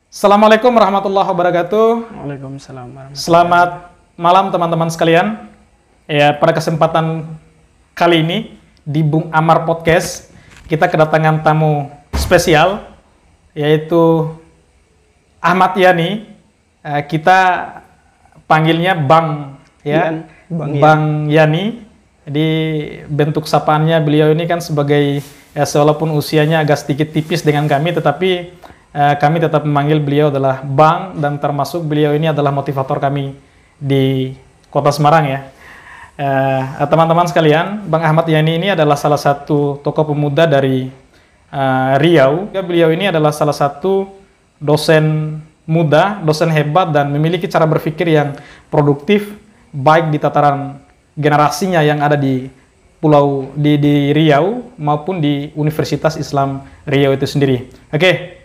Assalamualaikum warahmatullahi wabarakatuh. Waalaikumsalam warahmatullahi Selamat malam teman-teman sekalian. Ya, pada kesempatan kali ini di Bung Amar Podcast kita kedatangan tamu spesial yaitu Ahmad Yani. Kita panggilnya Bang ya, Bang Yani. Di bentuk sapaannya beliau ini kan sebagai walaupun usianya agak sedikit tipis dengan kami, tetapi kami tetap memanggil beliau adalah Bang, dan termasuk beliau ini adalah motivator kami di Kota Semarang ya. Teman-teman sekalian, Bang Ahmad Yani ini adalah salah satu tokoh pemuda dari Riau. Beliau ini adalah salah satu dosen muda, dosen hebat, dan memiliki cara berpikir yang produktif, baik di tataran generasinya yang ada di pulau di Riau maupun di Universitas Islam Riau itu sendiri. Oke,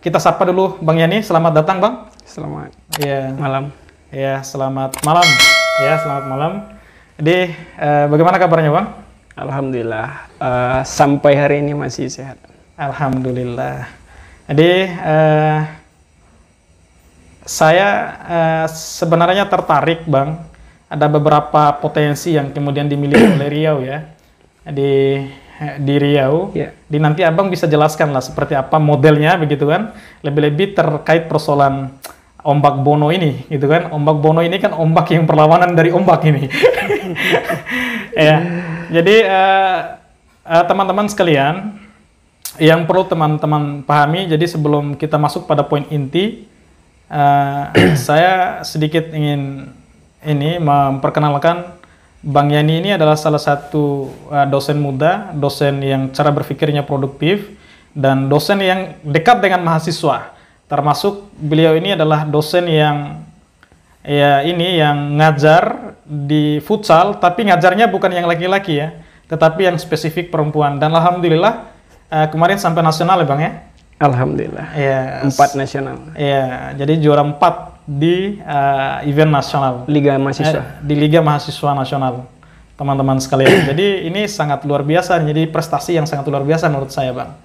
kita sapa dulu Bang Yani. Selamat datang, Bang. Selamat malam. Ya, selamat malam. Ya, selamat malam. Jadi, bagaimana kabarnya, Bang? Alhamdulillah, sampai hari ini masih sehat. Alhamdulillah. Jadi, saya sebenarnya tertarik, Bang. Ada beberapa potensi yang kemudian dimiliki oleh Riau ya. Di Riau. Yeah. Di nanti Abang bisa jelaskan lah seperti apa modelnya begitu kan. Lebih-lebih terkait persoalan ombak Bono ini gitu kan. Ombak Bono ini kan ombak yang perlawanan dari ombak ini. Ya. Jadi teman-teman sekalian, yang perlu teman-teman pahami, jadi sebelum kita masuk pada poin inti, saya sedikit ingin memperkenalkan Bang Yani ini adalah salah satu dosen muda, dosen yang cara berpikirnya produktif, dan dosen yang dekat dengan mahasiswa. Termasuk beliau ini adalah dosen yang yang ngajar di futsal, tapi ngajarnya bukan yang laki-laki ya, tetapi yang spesifik perempuan. Dan alhamdulillah kemarin sampai nasional ya Bang ya. Alhamdulillah. Ya, 4 nasional. Ya, jadi juara 4 di event nasional. Liga Mahasiswa. Di Liga Mahasiswa Nasional, teman-teman sekalian. Jadi ini sangat luar biasa. Jadi prestasi yang sangat luar biasa menurut saya, Bang.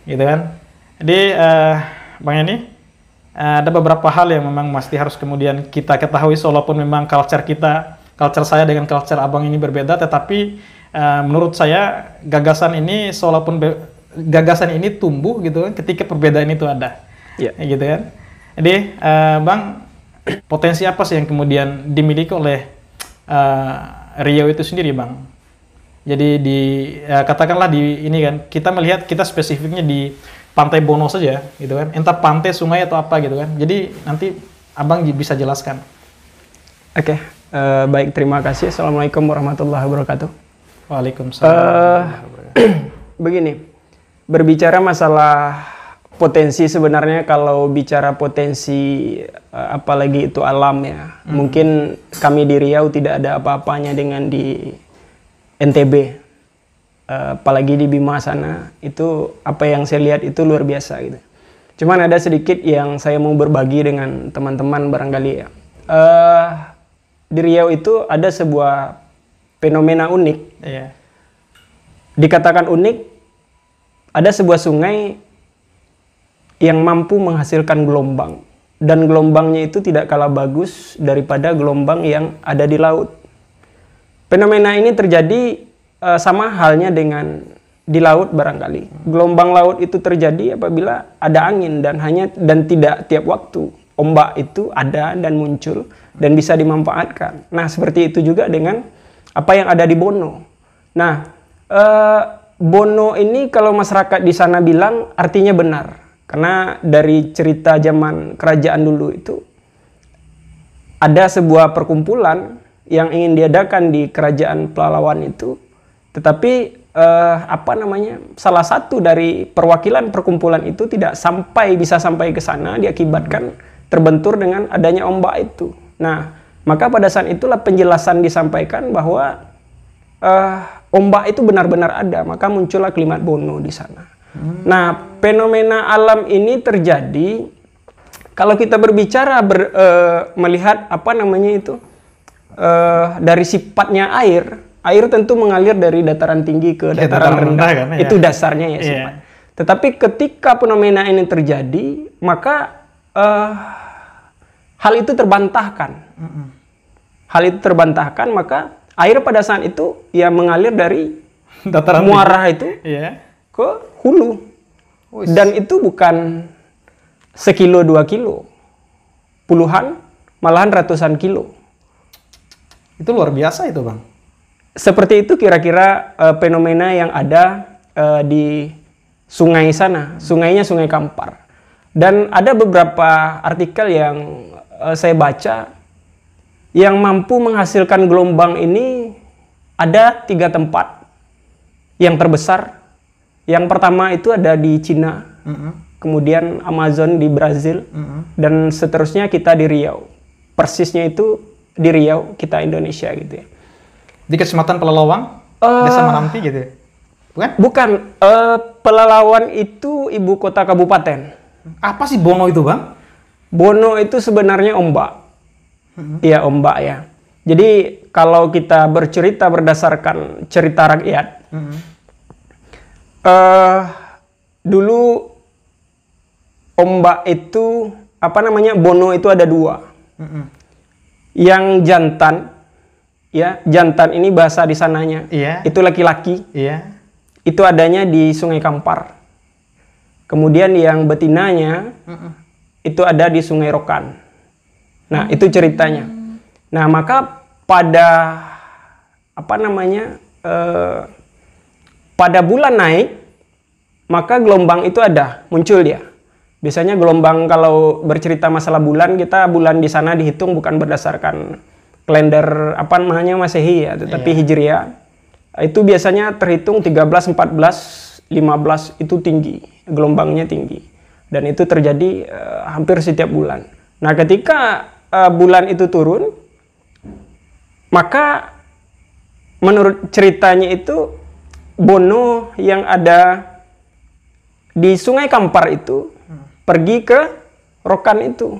Gitu kan? Jadi Bang Yani, ada beberapa hal yang memang mesti harus kemudian kita ketahui, walaupun memang culture saya dengan culture Abang ini berbeda, tetapi menurut saya gagasan ini gagasan ini tumbuh gitu kan ketika perbedaan itu ada. Yeah. Gitu kan? Jadi, Bang, potensi apa sih yang kemudian dimiliki oleh Riau itu sendiri, Bang? Jadi katakanlah di ini kan, kita melihat kita spesifiknya di Pantai Bono saja, gitu kan? Entah pantai, sungai atau apa gitu kan? Jadi nanti Abang bisa jelaskan. Oke, baik, terima kasih. Assalamualaikum warahmatullahi wabarakatuh. Waalaikumsalam. Begini, berbicara masalah potensi, sebenarnya kalau bicara potensi apalagi itu alam ya, mungkin kami di Riau tidak ada apa-apanya dengan di NTB, apalagi di Bima sana, itu apa yang saya lihat itu luar biasa gitu. Cuman ada sedikit yang saya mau berbagi dengan teman-teman barangkali ya. Di Riau itu ada sebuah fenomena unik. Yeah. Dikatakan unik, ada sebuah sungai yang mampu menghasilkan gelombang, dan gelombangnya itu tidak kalah bagus daripada gelombang yang ada di laut. Fenomena ini terjadi sama halnya dengan di laut barangkali. Gelombang laut itu terjadi apabila ada angin dan tidak tiap waktu. Ombak itu ada dan muncul dan bisa dimanfaatkan. Nah, seperti itu juga dengan apa yang ada di Bono. Nah, Bono ini kalau masyarakat di sana bilang artinya benar. Karena dari cerita zaman kerajaan dulu itu ada sebuah perkumpulan yang ingin diadakan di kerajaan Pelalawan itu, tetapi salah satu dari perwakilan perkumpulan itu tidak bisa sampai ke sana, diakibatkan terbentur dengan adanya ombak itu. Nah, maka pada saat itulah penjelasan disampaikan bahwa ombak itu benar-benar ada, maka muncullah kalimat Bono di sana. Nah, fenomena alam ini terjadi kalau kita berbicara melihat dari sifatnya air tentu mengalir dari dataran tinggi ke dataran rendah kan, ya. Itu dasarnya ya sifat. Tetapi ketika fenomena ini terjadi, maka hal itu terbantahkan. Hal itu terbantahkan, maka air pada saat itu ya mengalir dari Dataran muara itu Iya. ke hulu. Dan itu bukan sekilo 2 kilo, puluhan, malahan ratusan kilo. Itu luar biasa itu, Bang. Seperti itu kira-kira fenomena yang ada di sungai sana. Sungainya Sungai Kampar. Dan ada beberapa artikel yang saya baca yang mampu menghasilkan gelombang ini ada 3 tempat yang terbesar. Yang pertama itu ada di Cina, kemudian Amazon di Brazil, dan seterusnya kita di Riau. Persisnya itu di Riau, kita Indonesia gitu ya. Di Kecamatan Pelalawan, Desa Menanti gitu ya? Bukan? Bukan, Pelalawan itu ibu kota kabupaten. Apa sih Bono itu, Bang? Bono itu sebenarnya ombak. Iya, ombak ya. Jadi kalau kita bercerita berdasarkan cerita rakyat, dulu ombak itu Bono itu ada 2. Yang jantan, ya jantan ini bahasa di sananya, itu laki-laki, itu adanya di Sungai Kampar. Kemudian yang betinanya itu ada di Sungai Rokan. Nah, itu ceritanya. Nah, maka pada pada bulan naik, maka gelombang itu muncul dia. Biasanya gelombang kalau bercerita masalah bulan, kita bulan di sana dihitung bukan berdasarkan kalender Masehi ya, tetapi Hijriah. Itu biasanya terhitung 13, 14, 15 itu tinggi, gelombangnya tinggi. Dan itu terjadi hampir setiap bulan. Nah, ketika bulan itu turun, maka menurut ceritanya itu Bono yang ada di Sungai Kampar itu pergi ke Rokan itu.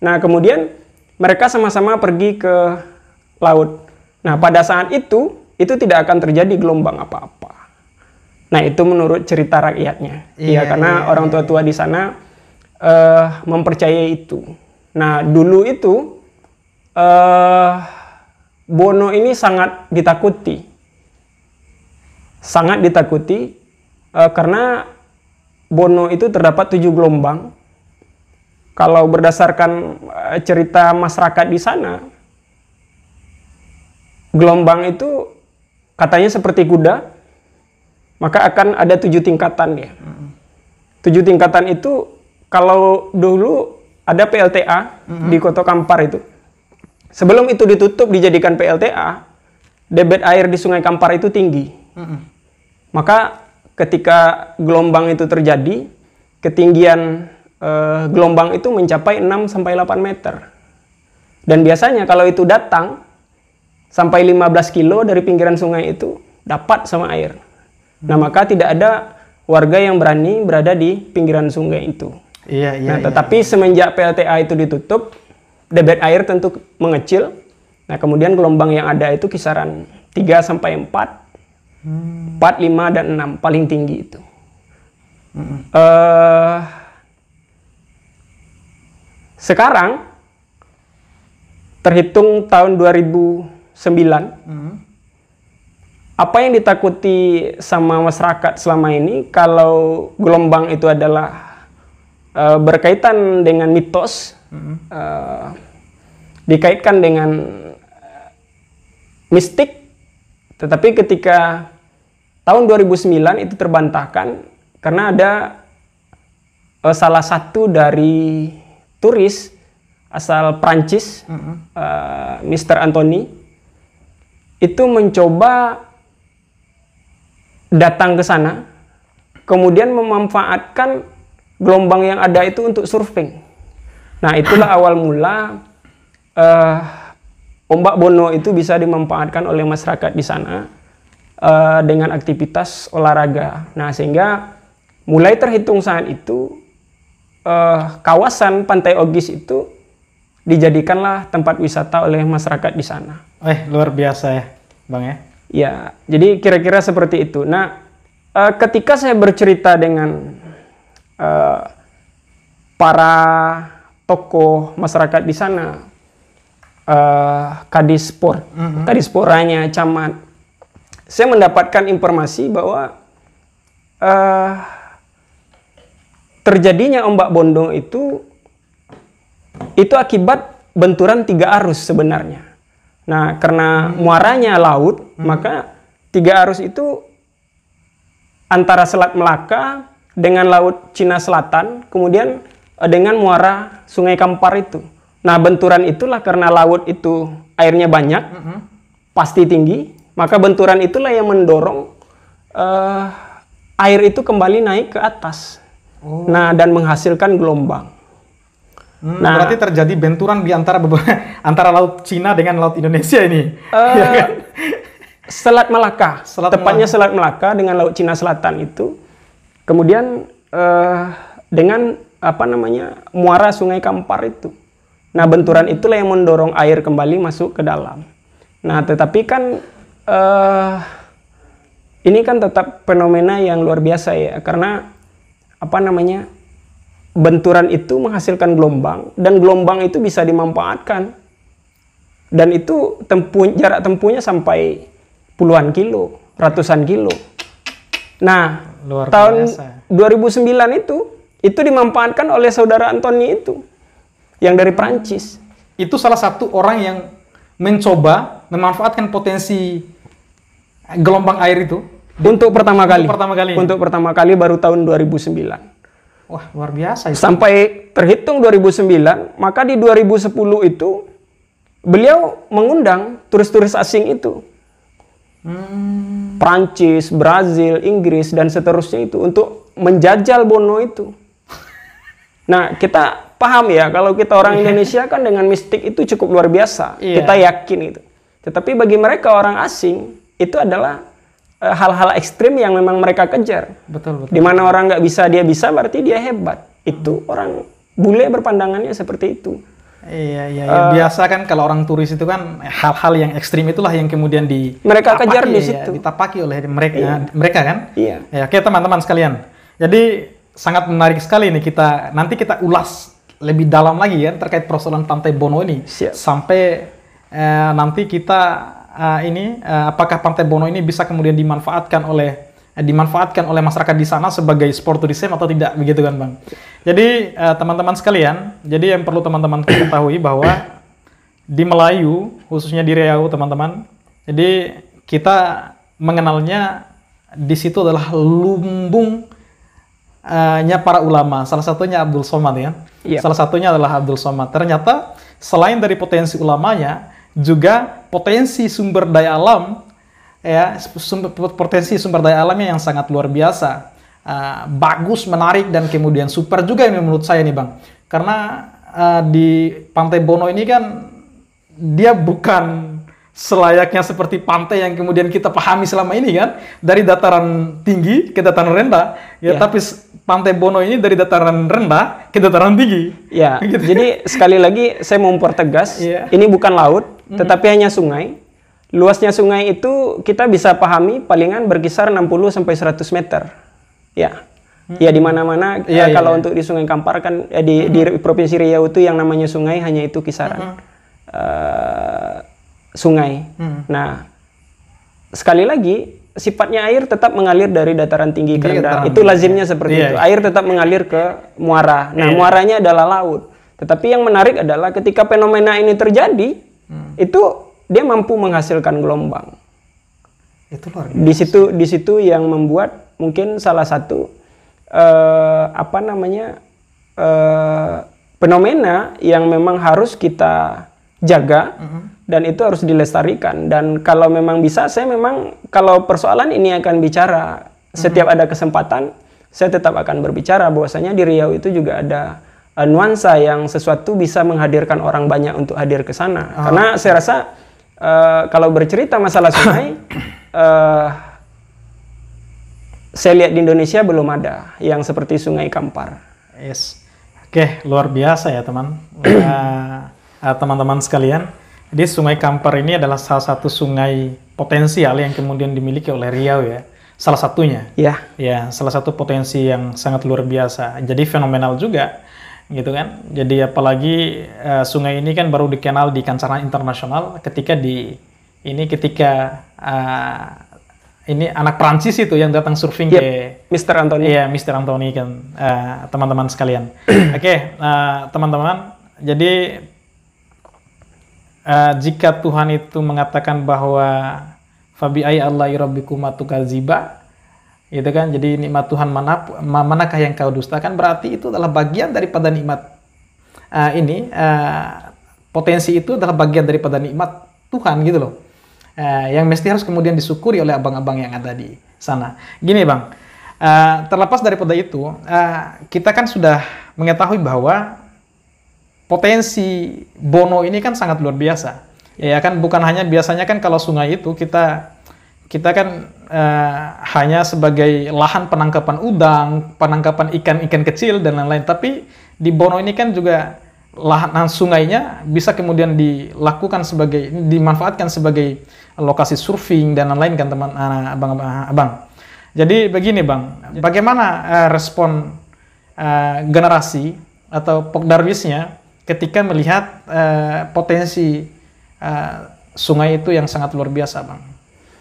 Nah, kemudian mereka sama-sama pergi ke laut. Nah, pada saat itu tidak akan terjadi gelombang apa-apa. Nah, itu menurut cerita rakyatnya. Karena orang tua-tua di sana mempercayai itu. Nah, dulu itu Bono ini sangat ditakuti. Sangat ditakuti karena Bono itu terdapat 7 gelombang. Kalau berdasarkan cerita masyarakat di sana, gelombang itu katanya seperti kuda, maka akan ada 7 tingkatan ya. 7 tingkatan itu kalau dulu ada PLTA di Kota Kampar itu. Sebelum itu ditutup dijadikan PLTA, debit air di Sungai Kampar itu tinggi. Maka ketika gelombang itu terjadi, ketinggian gelombang itu mencapai 6-8 meter. Dan biasanya kalau itu datang sampai 15 kilo dari pinggiran sungai itu dapat sama air. Nah, maka tidak ada warga yang berani berada di pinggiran sungai itu. Tetapi semenjak PLTA itu ditutup, debit air tentu mengecil. Nah, kemudian gelombang yang ada itu kisaran 3-4, 4, 5, dan 6 paling tinggi itu. Sekarang terhitung tahun 2009, apa yang ditakuti sama masyarakat selama ini kalau gelombang itu adalah berkaitan dengan mitos, dikaitkan dengan mistik, tetapi ketika tahun 2009 itu terbantahkan karena ada salah satu dari turis asal Prancis, Mr. Anthony, itu mencoba datang ke sana, kemudian memanfaatkan gelombang yang ada itu untuk surfing. Nah, itulah awal mula ombak Bono itu bisa dimanfaatkan oleh masyarakat di sana dengan aktivitas olahraga. Nah, sehingga mulai terhitung saat itu kawasan Pantai Ogis itu dijadikanlah tempat wisata oleh masyarakat di sana. Luar biasa ya, Bang ya. Ya, jadi kira-kira seperti itu. Nah, ketika saya bercerita dengan para tokoh masyarakat di sana, Kadisporanya, camat, saya mendapatkan informasi bahwa terjadinya ombak bondong itu akibat benturan 3 arus sebenarnya. Nah, karena muaranya laut, maka 3 arus itu antara Selat Melaka dengan Laut Cina Selatan, kemudian dengan muara Sungai Kampar itu. Nah, benturan itulah karena laut itu airnya banyak, pasti tinggi, maka benturan itulah yang mendorong air itu kembali naik ke atas. Nah, dan menghasilkan gelombang. Nah, berarti terjadi benturan di antara Laut Cina dengan Laut Indonesia ini. Ya kan? Selat Melaka, tepatnya Selat Melaka dengan Laut Cina Selatan itu, kemudian dengan muara Sungai Kampar itu. Nah, benturan itulah yang mendorong air kembali masuk ke dalam. Nah, tetapi kan ini kan tetap fenomena yang luar biasa ya, karena benturan itu menghasilkan gelombang, dan gelombang itu bisa dimanfaatkan, dan itu jarak tempuhnya sampai puluhan kilo, ratusan kilo. Nah, luar tahun biasa. 2009 itu dimanfaatkan oleh saudara Antoni itu, yang dari Prancis. Itu salah satu orang yang mencoba memanfaatkan potensi gelombang air itu untuk pertama kali. Untuk pertama kali baru tahun 2009. Wah, luar biasa itu. Sampai terhitung 2009, maka di 2010 itu beliau mengundang turis-turis asing itu. Prancis, Brazil, Inggris, dan seterusnya itu untuk menjajal Bono itu. Nah, kita paham ya, kalau kita orang Indonesia kan dengan mistik itu cukup luar biasa. Kita yakin itu. Tetapi bagi mereka orang asing, itu adalah hal-hal ekstrim yang memang mereka kejar. Betul. Di mana orang nggak bisa, dia bisa, berarti dia hebat. Itu orang bule berpandangannya seperti itu. Iya. Biasa kan kalau orang turis itu kan hal-hal yang ekstrim itulah yang kemudian mereka kejar di situ. Ditapaki oleh mereka kan. Iya. Ya, oke teman-teman sekalian. Jadi sangat menarik sekali nih nanti kita ulas lebih dalam lagi ya terkait persoalan Pantai Bono ini. Siap. Sampai nanti kita apakah Pantai Bono ini bisa kemudian dimanfaatkan oleh masyarakat di sana sebagai sport tourism atau tidak, begitu kan Bang? Jadi teman-teman sekalian, jadi yang perlu teman-teman ketahui bahwa di Melayu, khususnya di Riau teman-teman, jadi kita mengenalnya di situ adalah lumbungnya para ulama, salah satunya Abdul Somad ya. Yep. Salah satunya adalah Abdul Somad. Ternyata selain dari potensi ulamanya, juga potensi sumber daya alam ya, potensi sumber daya alamnya yang sangat luar biasa, bagus, menarik, dan kemudian super juga ini menurut saya nih Bang, karena di Pantai Bono ini kan dia bukan selayaknya seperti pantai yang kemudian kita pahami selama ini kan, dari dataran tinggi ke dataran rendah ya. Tapi Pantai Bono ini dari dataran rendah ke dataran tinggi ya. Gitu. Jadi sekali lagi saya mau mempertegas, ini bukan laut, tetapi hanya sungai. Luasnya sungai itu kita bisa pahami palingan berkisar 60-100 meter. Ya. Ya di mana-mana kalau untuk di Sungai Kampar kan di Provinsi Riau itu yang namanya sungai hanya itu kisaran sungai. Nah, sekali lagi sifatnya air tetap mengalir dari dataran tinggi ke rendah. Itu lazimnya seperti itu. Air tetap mengalir ke muara. Nah, muaranya adalah laut. Tetapi yang menarik adalah ketika fenomena ini terjadi, itu dia mampu menghasilkan gelombang. Itu luar biasa. Di situ yang membuat mungkin salah satu fenomena yang memang harus kita jaga dan itu harus dilestarikan. Dan kalau memang bisa, saya memang kalau persoalan ini akan bicara setiap ada kesempatan, saya tetap akan berbicara bahwasanya di Riau itu juga ada nuansa yang sesuatu bisa menghadirkan orang banyak untuk hadir ke sana. Karena saya rasa kalau bercerita masalah sungai, saya lihat di Indonesia belum ada yang seperti Sungai Kampar. Yes. Oke, luar biasa ya teman-teman sekalian. Jadi Sungai Kampar ini adalah salah satu sungai potensial yang kemudian dimiliki oleh Riau ya. salah satunya. Ya, Ya, salah satu potensi yang sangat luar biasa. Jadi fenomenal juga, gitu kan. Jadi apalagi sungai ini kan baru dikenal di kancah internasional ketika ini anak Prancis itu yang datang surfing yep, ke Mr. Anthony. iya Mr. Anthony kan, teman-teman sekalian. Oke, teman-teman. Jadi jika Tuhan itu mengatakan bahwa Fabi ayyi Allahi rabbikuma tukadziba, gitu kan. Jadi nikmat Tuhan manakah yang kau dustakan, berarti itu adalah bagian daripada nikmat potensi itu adalah bagian daripada nikmat Tuhan gitu loh. Yang mesti harus kemudian disyukuri oleh abang-abang yang ada di sana. Gini Bang, terlepas daripada itu, kita kan sudah mengetahui bahwa potensi Bono ini kan sangat luar biasa. Ya kan, bukan hanya biasanya kan kalau sungai itu kita kan hanya sebagai lahan penangkapan udang, penangkapan ikan-ikan kecil dan lain-lain. Tapi di Bono ini kan juga lahan sungainya bisa kemudian dimanfaatkan sebagai lokasi surfing dan lain-lain kan teman abang. Jadi begini Bang, bagaimana respon generasi atau Pokdarwisnya ketika melihat potensi sungai itu yang sangat luar biasa Bang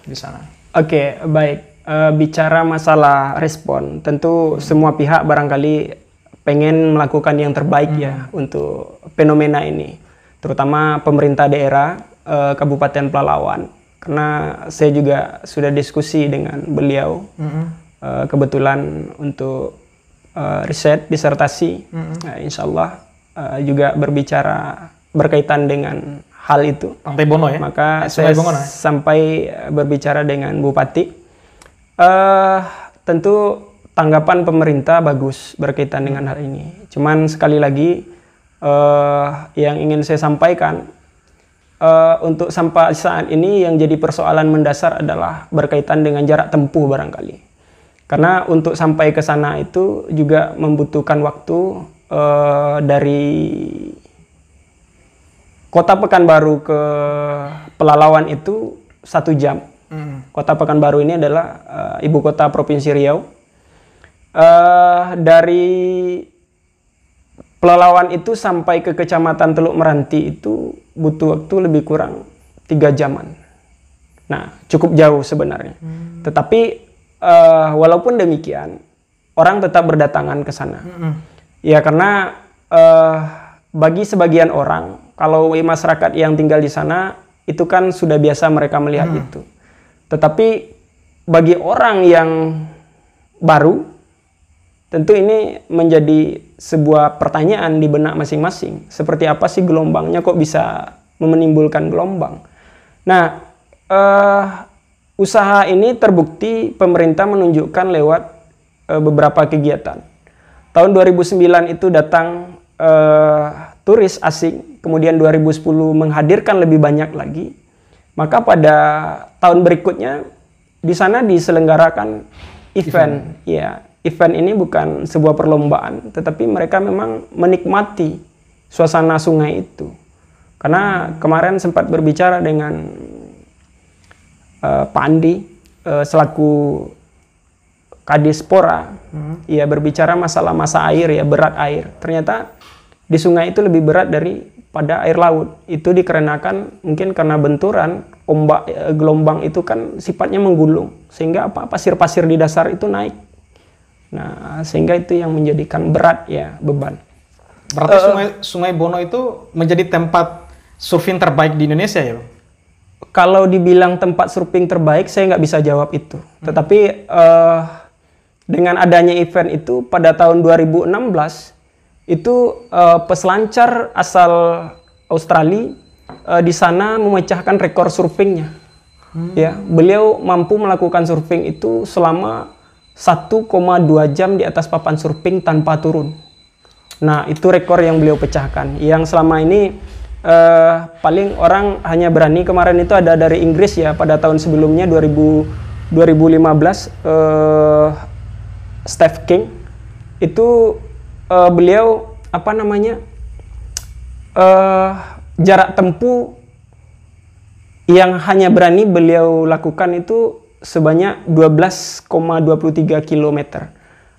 di sana? Oke, baik. Bicara masalah respon, tentu semua pihak barangkali pengen melakukan yang terbaik ya untuk fenomena ini, terutama pemerintah daerah Kabupaten Pelalawan. Karena saya juga sudah diskusi dengan beliau, kebetulan untuk riset disertasi, insya Allah juga berbicara berkaitan dengan hal itu. Pantai Bono ya? Maka saya sampai berbicara dengan Bupati. Tentu tanggapan pemerintah bagus berkaitan dengan hal ini. Cuman sekali lagi yang ingin saya sampaikan, untuk sampai saat ini yang jadi persoalan mendasar adalah berkaitan dengan jarak tempuh barangkali. Karena untuk sampai ke sana itu juga membutuhkan waktu dari Kota Pekanbaru ke Pelalawan itu 1 jam. Kota Pekanbaru ini adalah ibu kota Provinsi Riau. Dari Pelalawan itu sampai ke Kecamatan Teluk Meranti itu butuh waktu lebih kurang 3 jaman. Nah, cukup jauh sebenarnya. Tetapi walaupun demikian, orang tetap berdatangan ke sana. Ya karena bagi sebagian orang, kalau masyarakat yang tinggal di sana itu kan sudah biasa mereka melihat itu. Tetapi bagi orang yang baru, tentu ini menjadi sebuah pertanyaan di benak masing-masing. Seperti apa sih gelombangnya, kok bisa menimbulkan gelombang? Nah, usaha ini terbukti pemerintah menunjukkan lewat beberapa kegiatan. Tahun 2009 itu datang turis asing, kemudian 2010 menghadirkan lebih banyak lagi. Maka pada tahun berikutnya di sana diselenggarakan event. Ya, event ini bukan sebuah perlombaan, tetapi mereka memang menikmati suasana sungai itu. Karena kemarin sempat berbicara dengan Pak Andi selaku Kadispora, ia berbicara masalah masa air ya, berat air. Ternyata di sungai itu lebih berat daripada air laut. Itu dikarenakan mungkin karena benturan ombak, gelombang itu kan sifatnya menggulung, sehingga pasir-pasir di dasar itu naik. Nah, sehingga itu yang menjadikan berat ya, beban. Berarti Sungai Bono itu menjadi tempat surfing terbaik di Indonesia ya? Kalau dibilang tempat surfing terbaik, saya nggak bisa jawab itu. Tetapi dengan adanya event itu pada tahun 2016, itu peselancar asal Australia di sana memecahkan rekor surfingnya. Ya, beliau mampu melakukan surfing itu selama 1,2 jam di atas papan surfing tanpa turun. Nah, itu rekor yang beliau pecahkan. Yang selama ini paling orang hanya berani, kemarin itu ada dari Inggris ya, pada tahun sebelumnya 2015 Steph King itu beliau jarak tempuh yang hanya berani beliau lakukan itu sebanyak 12,23 km.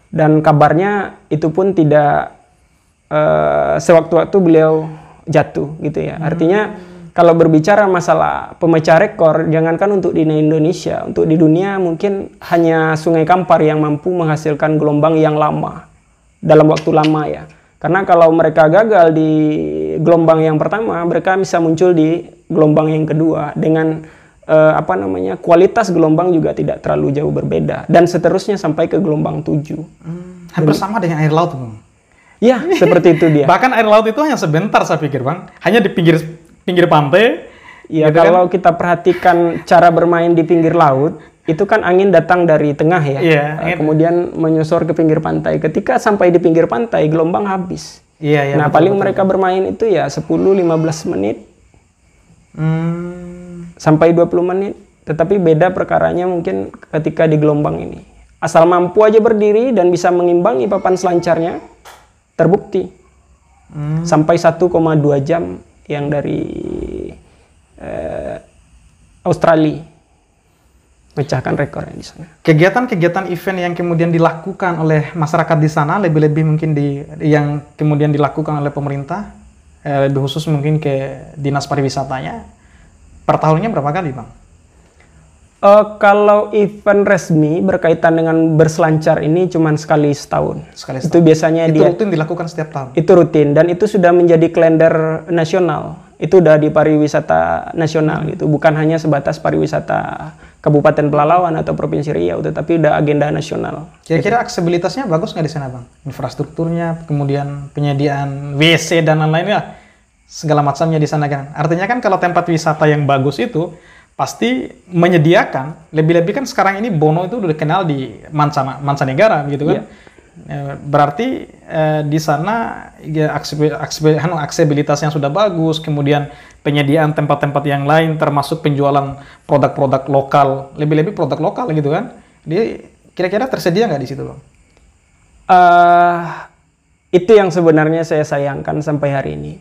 Dan kabarnya itu pun tidak sewaktu-waktu beliau jatuh gitu ya. Artinya kalau berbicara masalah pemecah rekor, jangankan untuk di Indonesia, untuk di dunia mungkin hanya Sungai Kampar yang mampu menghasilkan gelombang yang lama, dalam waktu lama ya. Karena kalau mereka gagal di gelombang yang pertama, mereka bisa muncul di gelombang yang kedua dengan kualitas gelombang juga tidak terlalu jauh berbeda, dan seterusnya sampai ke gelombang 7. Hampir sama dengan air laut, Bang. Ya, seperti itu dia. Bahkan air laut itu hanya sebentar saya pikir, Bang. Hanya di pinggir pantai. Ya, gitu kalau kita perhatikan cara bermain di pinggir laut, itu kan angin datang dari tengah ya. Iya, kemudian menyosor ke pinggir pantai. Ketika sampai di pinggir pantai, gelombang habis. Iya, nah, paling mereka bermain itu ya 10-15 menit. Sampai 20 menit. Tetapi beda perkaranya mungkin ketika di gelombang ini. Asal mampu aja berdiri dan bisa mengimbangi papan selancarnya, terbukti. Sampai 1,2 jam yang dari Australia mecahkan rekornya di sana. Kegiatan-kegiatan event yang kemudian dilakukan oleh masyarakat di sana, lebih-lebih mungkin yang kemudian dilakukan oleh pemerintah, lebih khusus mungkin ke dinas pariwisatanya, per tahunnya berapa kali, Bang? Kalau event resmi berkaitan dengan berselancar ini cuma sekali setahun. Itu biasanya itu rutin dilakukan setiap tahun. Itu rutin, dan itu sudah menjadi kalender nasional. Itu udah di pariwisata nasional gitu, bukan hanya sebatas pariwisata Kabupaten Pelalawan atau Provinsi Riau, tetapi udah agenda nasional. Kira-kira aksesibilitasnya bagus nggak di sana, Bang? Infrastrukturnya, kemudian penyediaan WC dan lain-lainnya, segala macamnya di sana kan. Artinya kan kalau tempat wisata yang bagus itu pasti menyediakan, lebih-lebih kan sekarang ini Bono itu udah dikenal di mancanegara gitu kan. Berarti di sana ya, aksesibilitasnya sudah bagus, kemudian penyediaan tempat-tempat yang lain termasuk penjualan produk-produk lokal, lebih-lebih produk lokal gitu kan. Dia kira-kira tersedia nggak di situ, Bang? Itu yang sebenarnya saya sayangkan sampai hari ini.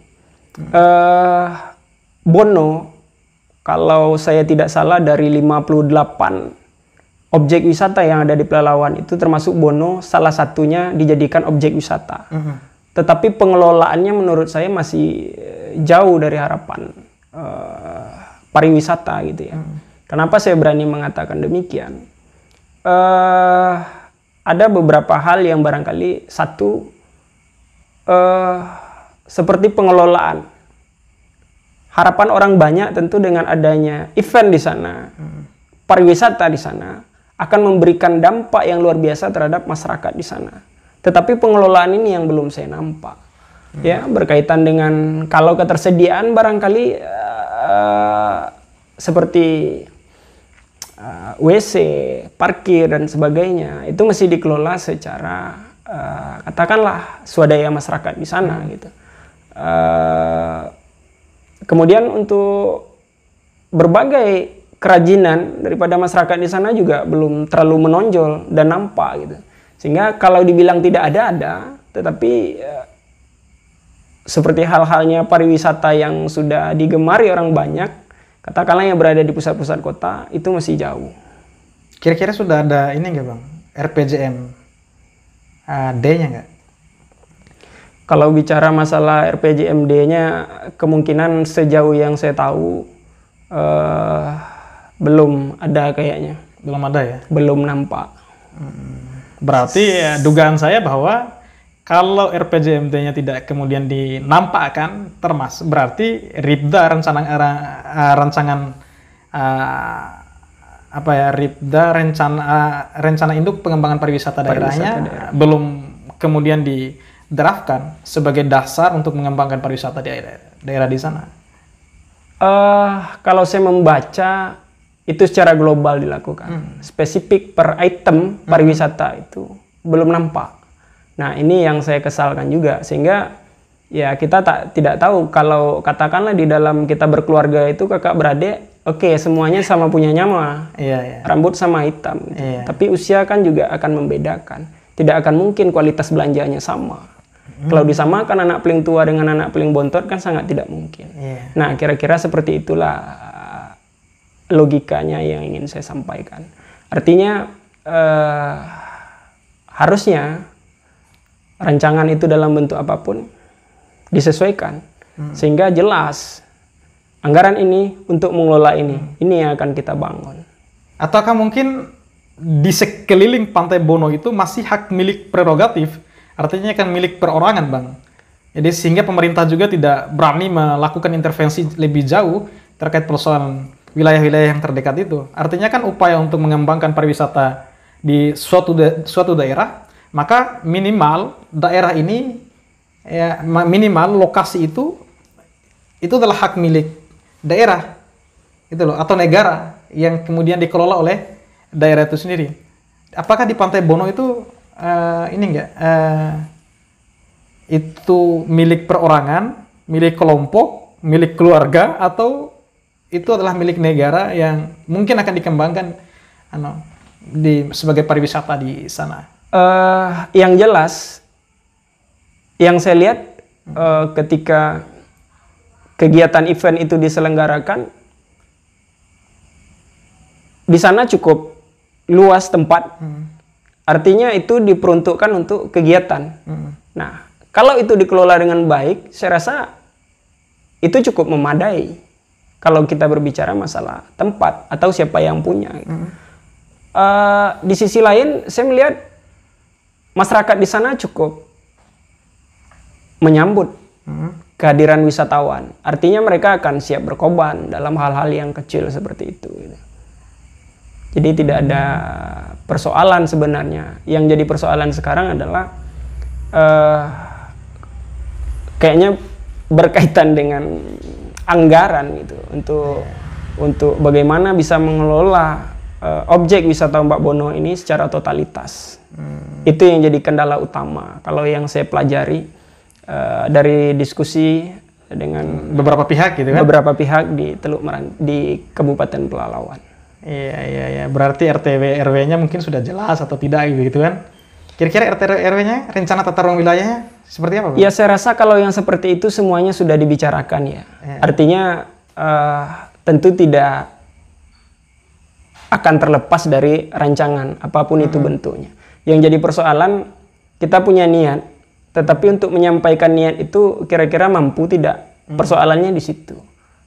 Bono, kalau saya tidak salah dari 58 objek wisata yang ada di Pelalawan itu termasuk Bono salah satunya dijadikan objek wisata. Tetapi pengelolaannya menurut saya masih jauh dari harapan pariwisata gitu ya. Kenapa saya berani mengatakan demikian? Ada beberapa hal yang barangkali seperti pengelolaan. Harapan orang banyak tentu dengan adanya event di sana, pariwisata di sana, akan memberikan dampak yang luar biasa terhadap masyarakat di sana. Tetapi pengelolaan ini yang belum saya nampak. Ya, berkaitan dengan kalau ketersediaan barangkali seperti WC, parkir dan sebagainya, itu mesti dikelola secara katakanlah swadaya masyarakat di sana gitu. Kemudian untuk berbagai kerajinan daripada masyarakat di sana juga belum terlalu menonjol dan nampak gitu. Sehingga kalau dibilang tidak ada, tetapi seperti hal-halnya pariwisata yang sudah digemari orang banyak, katakanlah yang berada di pusat-pusat kota, itu masih jauh. Kira-kira sudah ada ini nggak, Bang? RPJM D-nya nggak? Kalau bicara masalah RPJMD-nya, kemungkinan sejauh yang saya tahu belum ada kayaknya. Belum ada ya? Belum nampak. Berarti dugaan saya bahwa kalau RPJMD-nya tidak kemudian dinampakkan, berarti RIPDA rencana induk pengembangan pariwisata daerahnya belum kemudian didraftkan sebagai dasar untuk mengembangkan pariwisata di daerah di sana. Kalau saya membaca itu secara global dilakukan, spesifik per item pariwisata itu belum nampak. Nah, ini yang saya kesalkan juga, sehingga ya kita tidak tahu kalau katakanlah di dalam kita berkeluarga itu kakak beradik, oke, semuanya sama punya nama, rambut sama hitam, gitu. Tapi usia kan juga akan membedakan, tidak akan mungkin kualitas belanjanya sama. Kalau disamakan anak paling tua dengan anak paling bontot kan sangat tidak mungkin. Nah, kira-kira seperti itulah logikanya yang ingin saya sampaikan. Artinya harusnya rancangan itu dalam bentuk apapun disesuaikan sehingga jelas anggaran ini untuk mengelola ini yang akan kita bangun. Ataukah mungkin di sekeliling Pantai Bono itu masih hak milik prerogatif, artinya kan milik perorangan, Bang. Jadi sehingga pemerintah juga tidak berani melakukan intervensi lebih jauh terkait persoalan wilayah-wilayah yang terdekat itu. Artinya kan upaya untuk mengembangkan pariwisata di suatu daerah, maka minimal daerah ini, ya, minimal lokasi itu adalah hak milik daerah, itu loh, atau negara yang kemudian dikelola oleh daerah itu sendiri. Apakah di Pantai Bono itu itu milik perorangan, milik kelompok, milik keluarga, atau itu adalah milik negara yang mungkin akan dikembangkan sebagai pariwisata di sana? Yang jelas, yang saya lihat ketika kegiatan event itu diselenggarakan, di sana cukup luas tempat, artinya itu diperuntukkan untuk kegiatan. Nah, kalau itu dikelola dengan baik, saya rasa itu cukup memadai. Kalau kita berbicara masalah tempat atau siapa yang punya. Di sisi lain, saya melihat masyarakat di sana cukup menyambut kehadiran wisatawan. Artinya mereka akan siap berkorban dalam hal-hal yang kecil seperti itu. Jadi tidak ada persoalan sebenarnya. Yang jadi persoalan sekarang adalah kayaknya berkaitan dengan anggaran gitu untuk bagaimana bisa mengelola objek wisata Ombak Bono ini secara totalitas. Itu yang jadi kendala utama. Kalau yang saya pelajari dari diskusi dengan beberapa pihak gitu kan? Beberapa pihak di di Kabupaten Pelalawan. Iya. Berarti RTW RW-nya mungkin sudah jelas atau tidak gitu kan? Kira-kira RTW RW-nya, rencana tata ruang wilayahnya seperti apa, Bang? Ya, saya rasa kalau yang seperti itu semuanya sudah dibicarakan ya. Artinya tentu tidak akan terlepas dari rancangan apapun itu bentuknya. Yang jadi persoalan, kita punya niat, tetapi untuk menyampaikan niat itu kira-kira mampu tidak? Persoalannya di situ.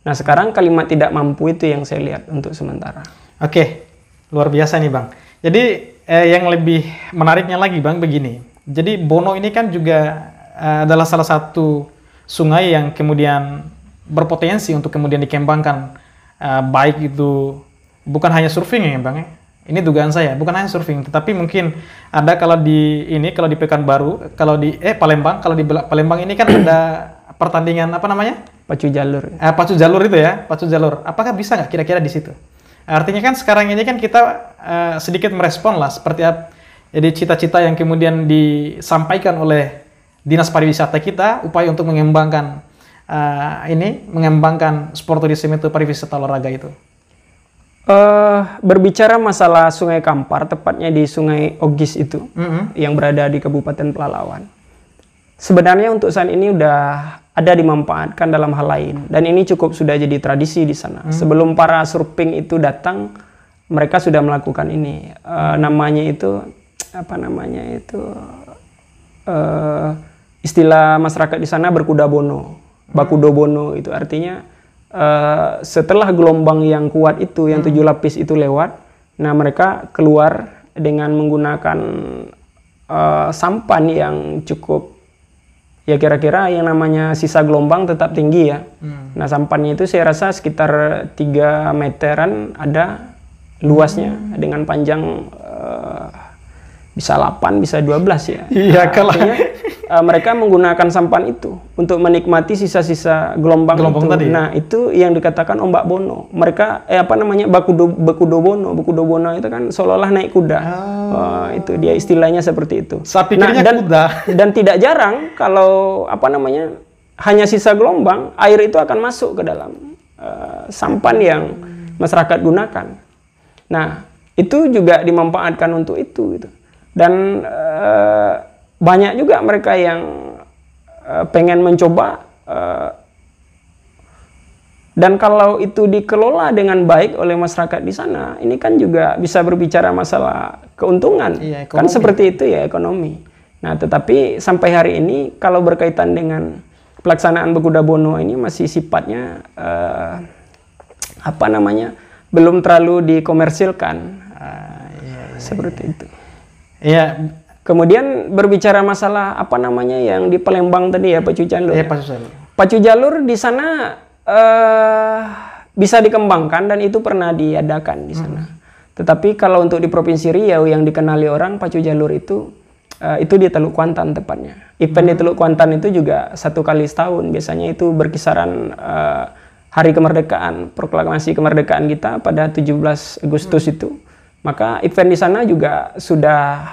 Nah, sekarang kalimat tidak mampu itu yang saya lihat untuk sementara. Oke, luar biasa nih, Bang. Jadi yang lebih menariknya lagi, Bang, begini. Jadi Bono ini kan juga adalah salah satu sungai yang kemudian berpotensi untuk kemudian dikembangkan, baik itu bukan hanya surfing ya, Bang. Ini dugaan saya, bukan hanya surfing, tetapi mungkin ada kalau di Pekanbaru, kalau di Palembang, kalau di Palembang ini kan ada pertandingan apa namanya? Pacu jalur. Pacu jalur itu ya, pacu jalur. Apakah bisa nggak kira-kira di situ? Artinya kan sekarang ini kan kita sedikit merespon lah seperti apa. Jadi cita-cita yang kemudian disampaikan oleh Dinas Pariwisata kita, upaya untuk mengembangkan mengembangkan sport tourism itu, pariwisata olahraga itu. Berbicara masalah Sungai Kampar, tepatnya di Sungai Ogis itu, yang berada di Kabupaten Pelalawan. Sebenarnya untuk saat ini udah ada dimanfaatkan dalam hal lain, dan ini cukup sudah jadi tradisi di sana. Sebelum para surfing itu datang, mereka sudah melakukan ini. Namanya itu apa namanya itu? Istilah masyarakat di sana berkuda bono, bakudo bono itu artinya setelah gelombang yang kuat itu, yang 7 lapis itu lewat, nah mereka keluar dengan menggunakan sampan yang cukup, ya kira-kira yang namanya sisa gelombang tetap tinggi ya. Nah sampannya itu saya rasa sekitar 3 meteran ada luasnya, dengan panjang bisa 8, bisa 12 ya. Iya, kalau mereka menggunakan sampan itu untuk menikmati sisa-sisa gelombang itu. Tadi. Nah, itu yang dikatakan ombak bono. Mereka bakudo bono. Bakudo bono itu kan seolah-olah naik kuda. Itu dia istilahnya seperti itu. Saya pikirnya kuda. Dan tidak jarang kalau hanya sisa gelombang, air itu akan masuk ke dalam sampan yang masyarakat gunakan. Nah, itu juga dimanfaatkan untuk itu gitu. Dan banyak juga mereka yang pengen mencoba Dan kalau itu dikelola dengan baik oleh masyarakat di sana, ini kan juga bisa berbicara masalah keuntungan. Iya, Kan ekonomi. seperti itu ya ekonomi. Nah, tetapi sampai hari ini kalau berkaitan dengan pelaksanaan Bekuda Bono ini masih sifatnya belum terlalu dikomersilkan. Seperti itu. Iya. Kemudian berbicara masalah yang di Palembang tadi ya, Pacu Jalur. Iya, ya. Pak Susel. Pacu Jalur di sana bisa dikembangkan dan itu pernah diadakan di sana. Tetapi kalau untuk di Provinsi Riau yang dikenali orang Pacu Jalur itu di Teluk Kuantan tepatnya. Event di Teluk Kuantan itu juga 1 kali setahun. Biasanya itu berkisaran Hari Kemerdekaan, proklamasi kemerdekaan kita pada 17 Agustus itu. Maka event di sana juga sudah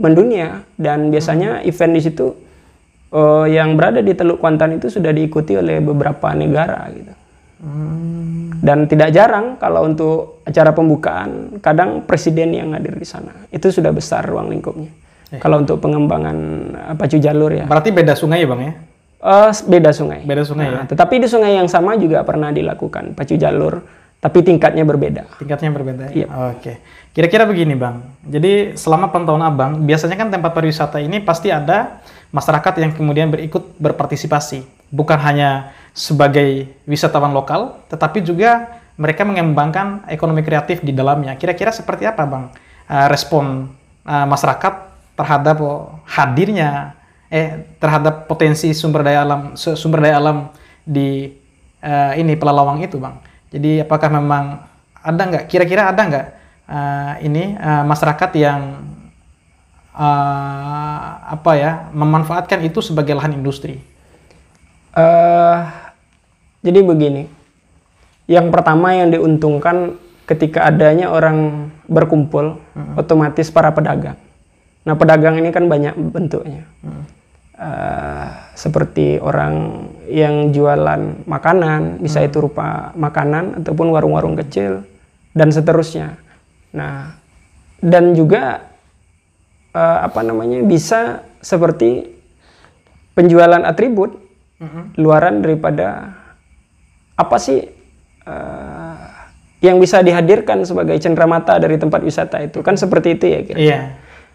mendunia dan biasanya event di situ yang berada di Teluk Kuantan itu sudah diikuti oleh beberapa negara gitu. Dan tidak jarang kalau untuk acara pembukaan kadang presiden yang hadir di sana. Itu sudah besar ruang lingkupnya. Kalau untuk pengembangan Pacu Jalur ya. Berarti beda sungai ya, Bang ya? Beda sungai. Beda sungai ya. Tetapi di sungai yang sama juga pernah dilakukan Pacu Jalur, tapi tingkatnya berbeda. Tingkatnya berbeda. Iya. Oke. Kira-kira begini, Bang. Jadi selama pantauan Abang, biasanya kan tempat pariwisata ini pasti ada masyarakat yang kemudian berikut berpartisipasi. Bukan hanya sebagai wisatawan lokal, tetapi juga mereka mengembangkan ekonomi kreatif di dalamnya. Kira-kira seperti apa, Bang, respon masyarakat terhadap hadirnya terhadap potensi sumber daya alam di ini Pelalawan itu, Bang. Jadi apakah memang ada nggak, kira-kira ada nggak masyarakat yang memanfaatkan itu sebagai lahan industri? Jadi begini, yang pertama yang diuntungkan ketika adanya orang berkumpul, otomatis para pedagang. Nah, pedagang ini kan banyak bentuknya. Seperti orang yang jualan makanan, bisa itu rupa makanan ataupun warung-warung kecil dan seterusnya. Nah, dan juga bisa seperti penjualan atribut luaran daripada apa sih yang bisa dihadirkan sebagai cenderamata dari tempat wisata itu kan seperti itu ya kira-kira. Iya.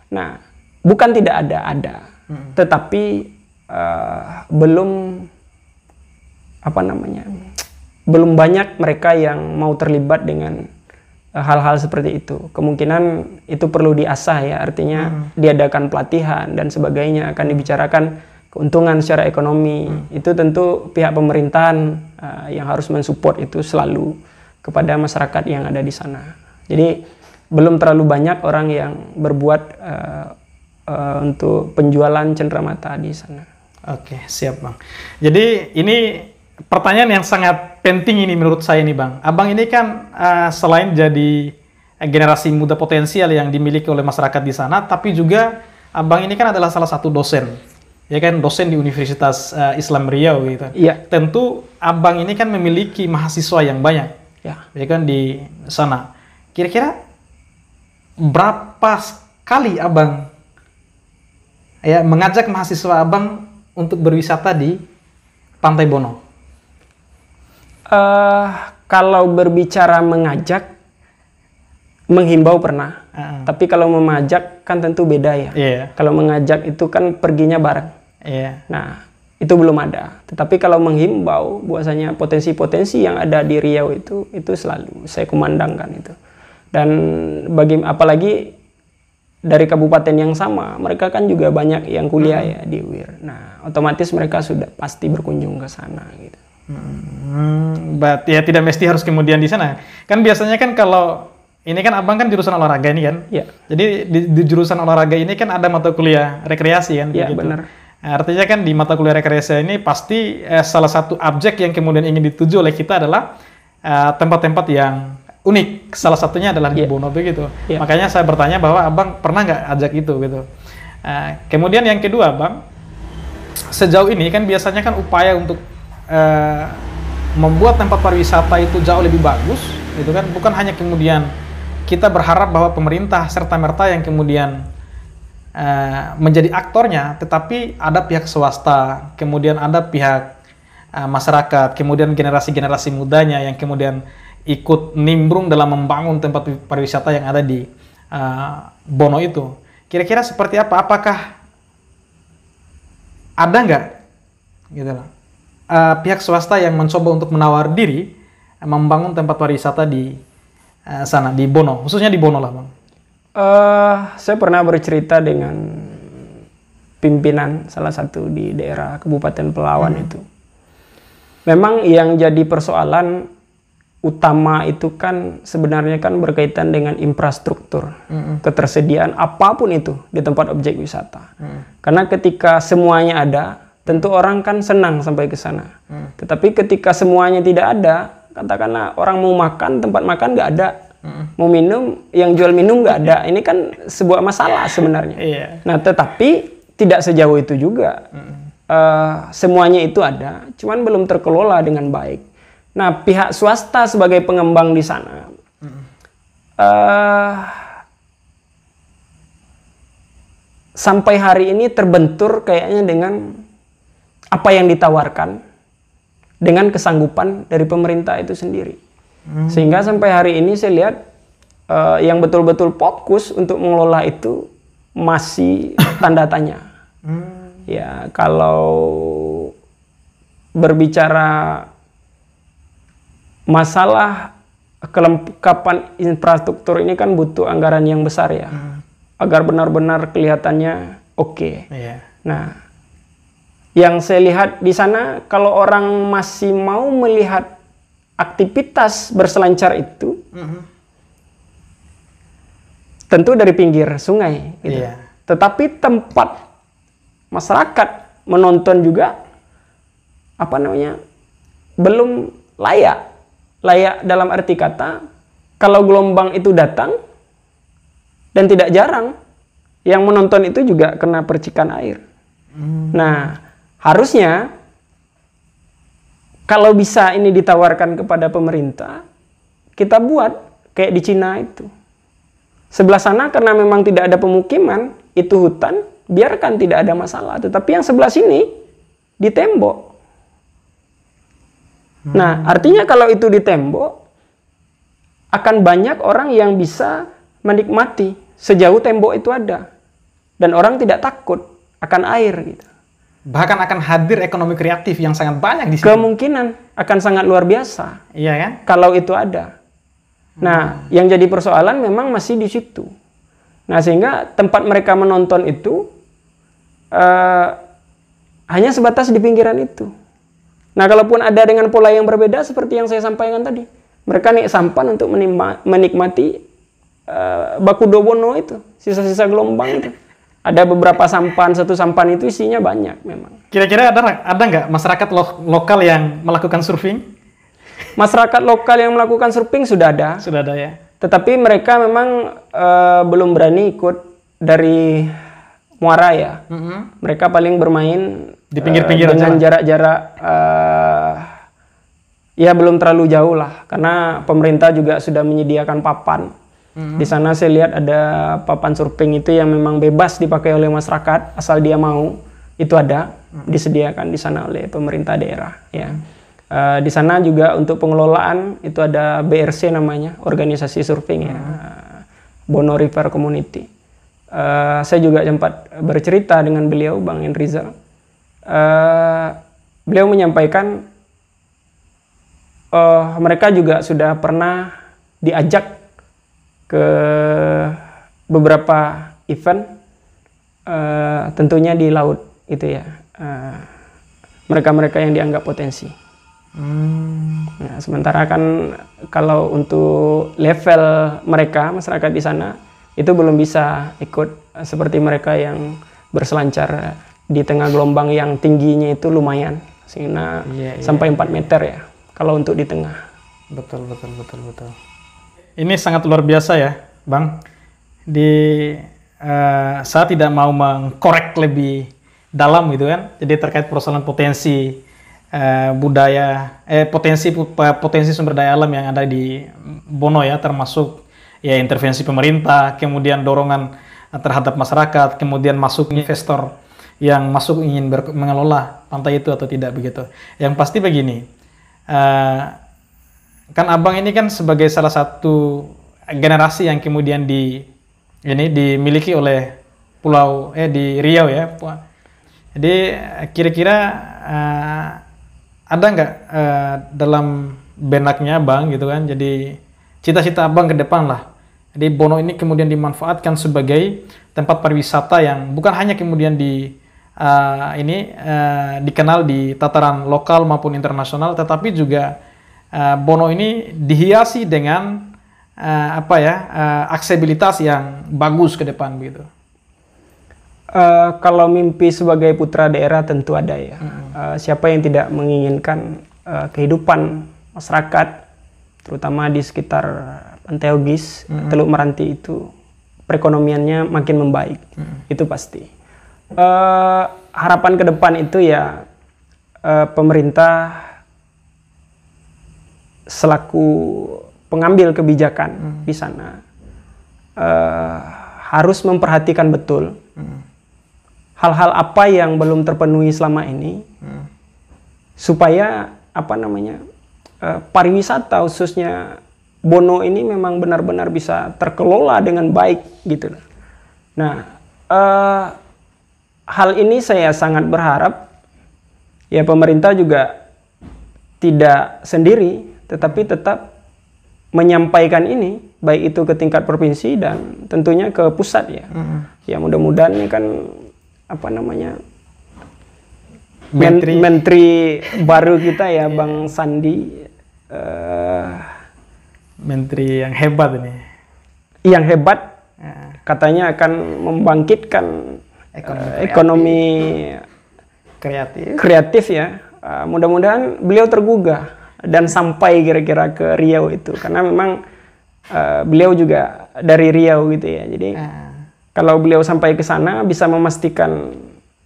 Nah, bukan tidak ada, tetapi belum banyak mereka yang mau terlibat dengan hal-hal seperti itu. Kemungkinan itu perlu diasah ya, artinya diadakan pelatihan dan sebagainya, akan dibicarakan keuntungan secara ekonomi. Itu tentu pihak pemerintahan yang harus mensupport itu selalu kepada masyarakat yang ada di sana. Jadi belum terlalu banyak orang yang berbuat untuk penjualan cenderamata di sana. Oke, siap, Bang. Jadi ini pertanyaan yang sangat penting ini menurut saya nih, Bang. Abang ini kan selain jadi generasi muda potensial yang dimiliki oleh masyarakat di sana, tapi juga Abang ini kan adalah salah satu dosen. Ya kan, dosen di Universitas Islam Riau gitu. Iya. Tentu Abang ini kan memiliki mahasiswa yang banyak. Ya kan di sana. Kira-kira berapa kali Abang mengajak mahasiswa Abang untuk berwisata di Pantai Bono? Kalau berbicara mengajak, menghimbau pernah. Tapi kalau memajak kan tentu beda ya. Yeah. Kalau mengajak itu kan perginya bareng. Yeah. Nah, itu belum ada. Tetapi kalau menghimbau, bahwasanya potensi-potensi yang ada di Riau itu selalu saya kumandangkan itu. Dan apalagi dari kabupaten yang sama, mereka kan juga banyak yang kuliah ya di UIR. Nah, otomatis mereka sudah pasti berkunjung ke sana gitu. But ya tidak mesti harus kemudian di sana. Kan biasanya kan kalau ini kan Abang kan jurusan olahraga ini kan. Iya. Jadi di jurusan olahraga ini kan ada mata kuliah rekreasi kan. Iya, begitu. benar. Artinya kan di mata kuliah rekreasi ini pasti salah satu objek yang kemudian ingin dituju oleh kita adalah tempat-tempat yang unik. Salah satunya adalah di Bono begitu. Yeah. Makanya saya bertanya bahwa Abang pernah nggak ajak itu gitu. Kemudian yang kedua, Bang, sejauh ini kan biasanya kan upaya untuk membuat tempat pariwisata itu jauh lebih bagus, gitu kan? Bukan hanya kemudian kita berharap bahwa pemerintah serta merta yang kemudian menjadi aktornya, tetapi ada pihak swasta, kemudian ada pihak masyarakat, kemudian generasi-generasi mudanya yang kemudian ikut nimbrung dalam membangun tempat pariwisata yang ada di Bono itu. Kira-kira seperti apa? Apakah ada nggak gitu lah, pihak swasta yang mencoba untuk menawar diri membangun tempat pariwisata di sana, di Bono, khususnya di Bono lah, Bang? Saya pernah bercerita dengan pimpinan salah satu di daerah Kabupaten Pelawan itu. Memang yang jadi persoalan utama itu kan sebenarnya kan berkaitan dengan infrastruktur, ketersediaan apapun itu di tempat objek wisata. Karena ketika semuanya ada, tentu orang kan senang sampai ke sana. Tetapi ketika semuanya tidak ada, katakanlah orang mau makan, tempat makan nggak ada. Mau minum, yang jual minum nggak ada. Ini kan sebuah masalah sebenarnya. Nah, tetapi tidak sejauh itu juga. Semuanya itu ada, cuman belum terkelola dengan baik. Nah, pihak swasta sebagai pengembang di sana, sampai hari ini terbentur kayaknya dengan apa yang ditawarkan, dengan kesanggupan dari pemerintah itu sendiri. Sehingga sampai hari ini saya lihat yang betul-betul fokus untuk mengelola itu masih tanda tanya. Ya, kalau berbicara masalah kelengkapan infrastruktur ini kan butuh anggaran yang besar ya, agar benar-benar kelihatannya oke. Nah, yang saya lihat di sana, kalau orang masih mau melihat aktivitas berselancar itu, tentu dari pinggir sungai, gitu. Tetapi tempat masyarakat menonton juga, belum layak. Layak dalam arti kata, kalau gelombang itu datang, dan tidak jarang, yang menonton itu juga kena percikan air. Nah, harusnya, kalau bisa ini ditawarkan kepada pemerintah, kita buat kayak di Cina itu. Sebelah sana karena memang tidak ada pemukiman, itu hutan, biarkan tidak ada masalah. Tetapi yang sebelah sini, ditembok. Nah, artinya kalau itu ditembok, akan banyak orang yang bisa menikmati sejauh tembok itu ada. Dan orang tidak takut akan air gitu. Bahkan akan hadir ekonomi kreatif yang sangat banyak di sini. Kemungkinan akan sangat luar biasa. Iya kan? Kalau itu ada. Nah, yang jadi persoalan memang masih di situ. Nah, sehingga tempat mereka menonton itu hanya sebatas di pinggiran itu. Nah, kalaupun ada dengan pola yang berbeda seperti yang saya sampaikan tadi. Mereka naik sampan untuk menikmati Bakudo Bono itu. Sisa-sisa gelombang itu. Ada beberapa sampan, satu sampan itu isinya banyak memang. Kira-kira ada nggak masyarakat lokal yang melakukan surfing? Masyarakat lokal yang melakukan surfing sudah ada. Sudah ada ya. Tetapi mereka memang belum berani ikut dari muara ya. Mereka paling bermain di pinggir-pinggir dengan jarak-jarak ya belum terlalu jauh lah. Karena pemerintah juga sudah menyediakan papan. Di sana saya lihat ada papan surfing itu yang memang bebas dipakai oleh masyarakat asal dia mau. Itu ada disediakan di sana oleh pemerintah daerah ya. Di sana juga untuk pengelolaan itu ada BRC namanya, organisasi surfing ya. Bono River Community. Saya juga sempat bercerita dengan beliau, Bang Enrizal. Beliau menyampaikan mereka juga sudah pernah diajak ke beberapa event, tentunya di laut itu ya. Mereka-mereka yang dianggap potensi. Nah, sementara kan kalau untuk level mereka masyarakat di sana itu belum bisa ikut seperti mereka yang berselancar di tengah gelombang yang tingginya itu lumayan, sehingga sampai 4 meter ya kalau untuk di tengah. Betul. Ini sangat luar biasa ya, Bang. Saya tidak mau mengkorek lebih dalam gitu kan. Jadi terkait persoalan potensi potensi sumber daya alam yang ada di Bono ya, termasuk ya intervensi pemerintah, kemudian dorongan terhadap masyarakat, kemudian masuk investor yang masuk ingin mengelola pantai itu atau tidak begitu. Yang pasti begini, kan abang ini kan sebagai salah satu generasi yang kemudian dimiliki oleh pulau di Riau ya. Jadi kira-kira ada nggak dalam benaknya abang gitu kan? Jadi cita-cita abang ke depan lah. Jadi Bono ini kemudian dimanfaatkan sebagai tempat pariwisata yang bukan hanya kemudian dikenal di tataran lokal maupun internasional, tetapi juga Bono ini dihiasi dengan aksesibilitas yang bagus ke depan gitu. Kalau mimpi sebagai putra daerah tentu ada ya. Siapa yang tidak menginginkan kehidupan masyarakat, terutama di sekitar Pantai Ogis, Teluk Meranti itu perekonomiannya makin membaik, itu pasti. Harapan ke depan itu ya pemerintah selaku pengambil kebijakan di sana harus memperhatikan betul hal-hal apa yang belum terpenuhi selama ini, supaya pariwisata khususnya Bono ini memang benar-benar bisa terkelola dengan baik gitu. Nah, hal ini saya sangat berharap ya pemerintah juga tidak sendiri, tetapi tetap menyampaikan ini baik itu ke tingkat provinsi dan tentunya ke pusat ya. Ya mudah-mudahan ini kan menteri baru kita ya Bang Sandi, menteri yang hebat ini. Yang hebat katanya akan membangkitkan ekonomi kreatif ya. Mudah-mudahan beliau tergugah dan sampai kira-kira ke Riau itu, karena memang beliau juga dari Riau gitu ya. Jadi kalau beliau sampai ke sana bisa memastikan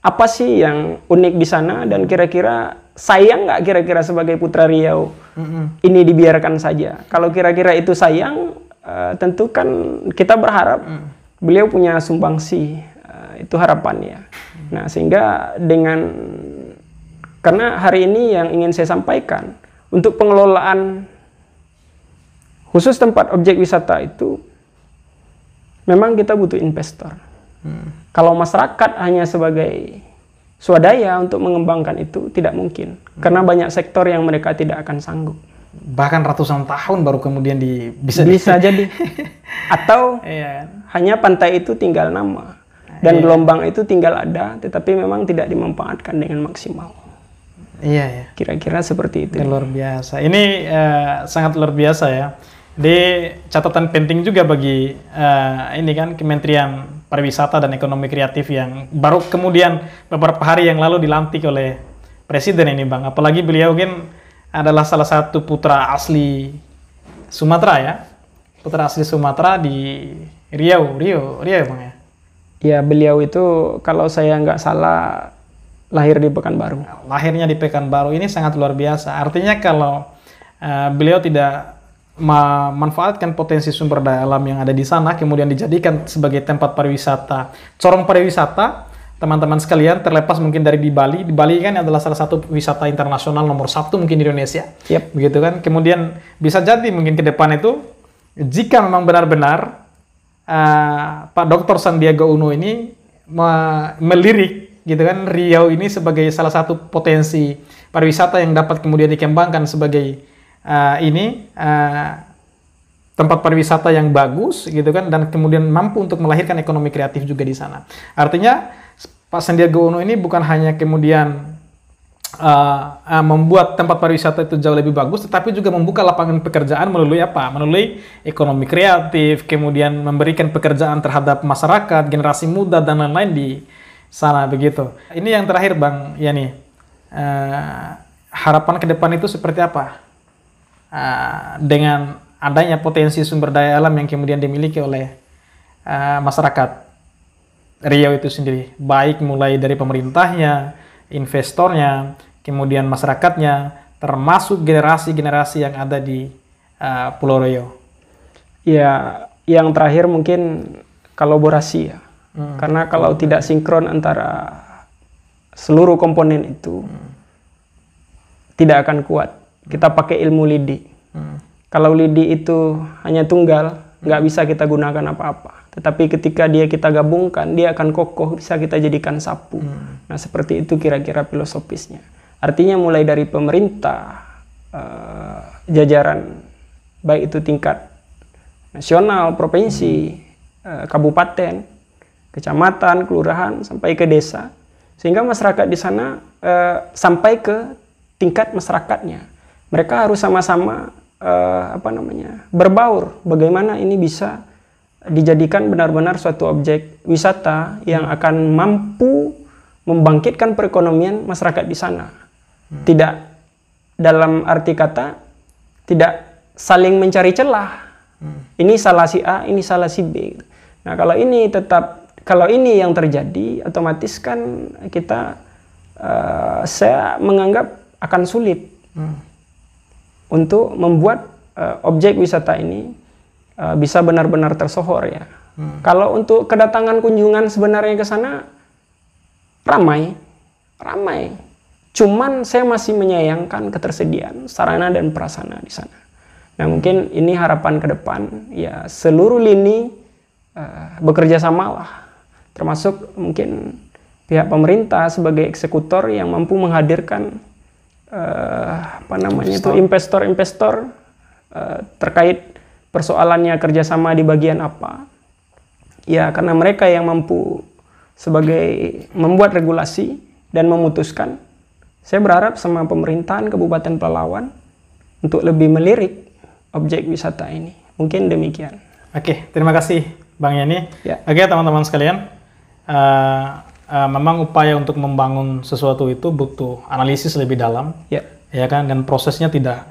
apa sih yang unik di sana, dan kira-kira sayang nggak kira-kira sebagai putra Riau ini dibiarkan saja. Kalau kira-kira itu sayang, tentu kan kita berharap beliau punya sumbangsi, itu harapannya. Nah sehingga karena hari ini yang ingin saya sampaikan, untuk pengelolaan khusus tempat objek wisata itu memang kita butuh investor. Kalau masyarakat hanya sebagai swadaya untuk mengembangkan itu tidak mungkin, karena banyak sektor yang mereka tidak akan sanggup. Bahkan ratusan tahun baru kemudian bisa jadi. Atau hanya pantai itu tinggal nama dan gelombang itu tinggal ada, tetapi memang tidak dimanfaatkan dengan maksimal. Iya. Kira-kira seperti itu. Luar biasa. Ini sangat luar biasa ya. Jadi catatan penting juga bagi ini kan Kementerian Pariwisata dan Ekonomi Kreatif yang baru kemudian beberapa hari yang lalu dilantik oleh Presiden ini Bang. Apalagi beliau kan adalah salah satu putra asli Sumatera ya. Putra asli Sumatera di Riau Bang ya. Ya beliau itu kalau saya nggak salah lahir di Pekanbaru. Lahirnya di Pekanbaru, ini sangat luar biasa. Artinya kalau beliau tidak memanfaatkan potensi sumber daya alam yang ada di sana, kemudian dijadikan sebagai tempat pariwisata, corong pariwisata, teman-teman sekalian, terlepas mungkin dari di Bali. Di Bali kan adalah salah satu wisata internasional nomor 1 mungkin di Indonesia. Begitu kan. Kemudian bisa jadi mungkin ke depan itu, jika memang benar-benar Pak Dr. Sandiaga Uno ini melirik gitu kan Riau ini sebagai salah satu potensi pariwisata yang dapat kemudian dikembangkan sebagai tempat pariwisata yang bagus gitu kan, dan kemudian mampu untuk melahirkan ekonomi kreatif juga di sana. Artinya Pak Sandiaga Uno ini bukan hanya kemudian membuat tempat pariwisata itu jauh lebih bagus, tetapi juga membuka lapangan pekerjaan melalui melalui ekonomi kreatif, kemudian memberikan pekerjaan terhadap masyarakat, generasi muda dan lain-lain di sana begitu. Ini yang terakhir Bang Yani, harapan ke depan itu seperti apa? Dengan adanya potensi sumber daya alam yang kemudian dimiliki oleh masyarakat Riau itu sendiri, baik mulai dari pemerintahnya, investornya, kemudian masyarakatnya, termasuk generasi-generasi yang ada di Pulau Riau. Ya, yang terakhir mungkin kolaborasi ya. Karena kalau tidak sinkron antara seluruh komponen itu tidak akan kuat. Kita pakai ilmu lidi. Kalau lidi itu hanya tunggal, nggak bisa kita gunakan apa-apa. Tetapi ketika kita gabungkan, dia akan kokoh, bisa kita jadikan sapu. Nah, seperti itu kira-kira filosofisnya. Artinya mulai dari pemerintah, jajaran, baik itu tingkat nasional, provinsi, kabupaten, kecamatan, kelurahan, sampai ke desa. Sehingga masyarakat di sana sampai ke tingkat masyarakatnya. Mereka harus sama-sama berbaur. Bagaimana ini bisa dijadikan benar-benar suatu objek wisata yang akan mampu membangkitkan perekonomian masyarakat di sana. Tidak dalam arti kata tidak saling mencari celah. Ini salah si A, ini salah si B. Nah, kalau ini yang terjadi, otomatis kan saya menganggap akan sulit untuk membuat objek wisata ini bisa benar-benar tersohor ya. Kalau untuk kedatangan kunjungan sebenarnya ke sana ramai. Cuman saya masih menyayangkan ketersediaan sarana dan prasarana di sana. Nah, mungkin ini harapan ke depan ya, seluruh lini bekerja samalah, termasuk mungkin pihak pemerintah sebagai eksekutor yang mampu menghadirkan investor-investor terkait persoalannya kerjasama di bagian apa. Ya, karena mereka yang mampu sebagai membuat regulasi dan memutuskan. Saya berharap sama pemerintahan Kabupaten Pelalawan untuk lebih melirik objek wisata ini. Mungkin demikian. Oke, terima kasih Bang Yani. Ya. Oke, teman-teman sekalian, memang upaya untuk membangun sesuatu itu butuh analisis lebih dalam, ya kan? Dan prosesnya tidak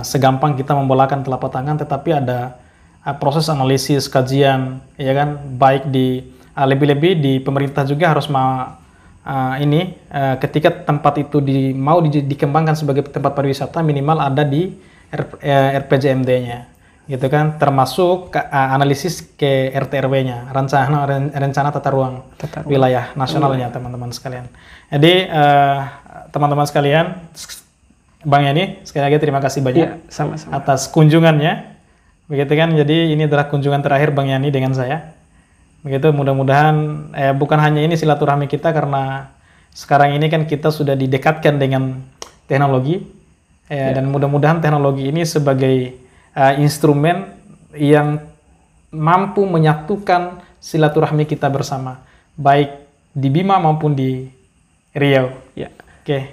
segampang kita membolakan telapak tangan, tetapi ada proses analisis, kajian, ya kan? Baik di lebih-lebih di pemerintah juga harus ketika tempat itu mau dikembangkan sebagai tempat pariwisata, minimal ada di RPJMD-nya, gitu kan, termasuk analisis ke RT/RW-nya, rencana tata ruang wilayah nasionalnya, teman-teman sekalian. Jadi teman-teman sekalian, Bang Yani, sekali lagi terima kasih banyak sama-sama atas kunjungannya, begitu kan. Jadi ini adalah kunjungan terakhir Bang Yani dengan saya. Begitu, mudah-mudahan bukan hanya ini silaturahmi kita, karena sekarang ini kan kita sudah didekatkan dengan teknologi, dan mudah-mudahan teknologi ini sebagai instrumen yang mampu menyatukan silaturahmi kita bersama, baik di Bima maupun di Riau. Oke.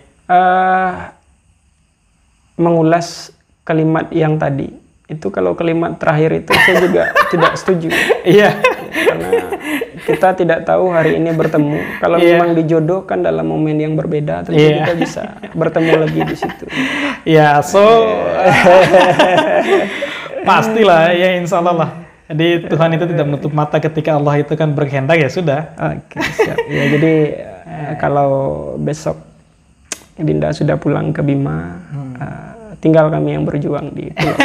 Mengulas kalimat yang tadi, itu kalau kalimat terakhir itu saya juga tidak setuju. Iya. Karena kita tidak tahu hari ini bertemu. Kalau memang dijodohkan dalam momen yang berbeda, tentu kita bisa bertemu lagi di situ. Pastilah ya, insya Allah lah. Jadi Tuhan itu tidak menutup mata ketika Allah itu kan berkehendak, ya sudah. Oke, siap. Ya, jadi kalau besok Dinda sudah pulang ke Bima, tinggal kami yang berjuang di Pulau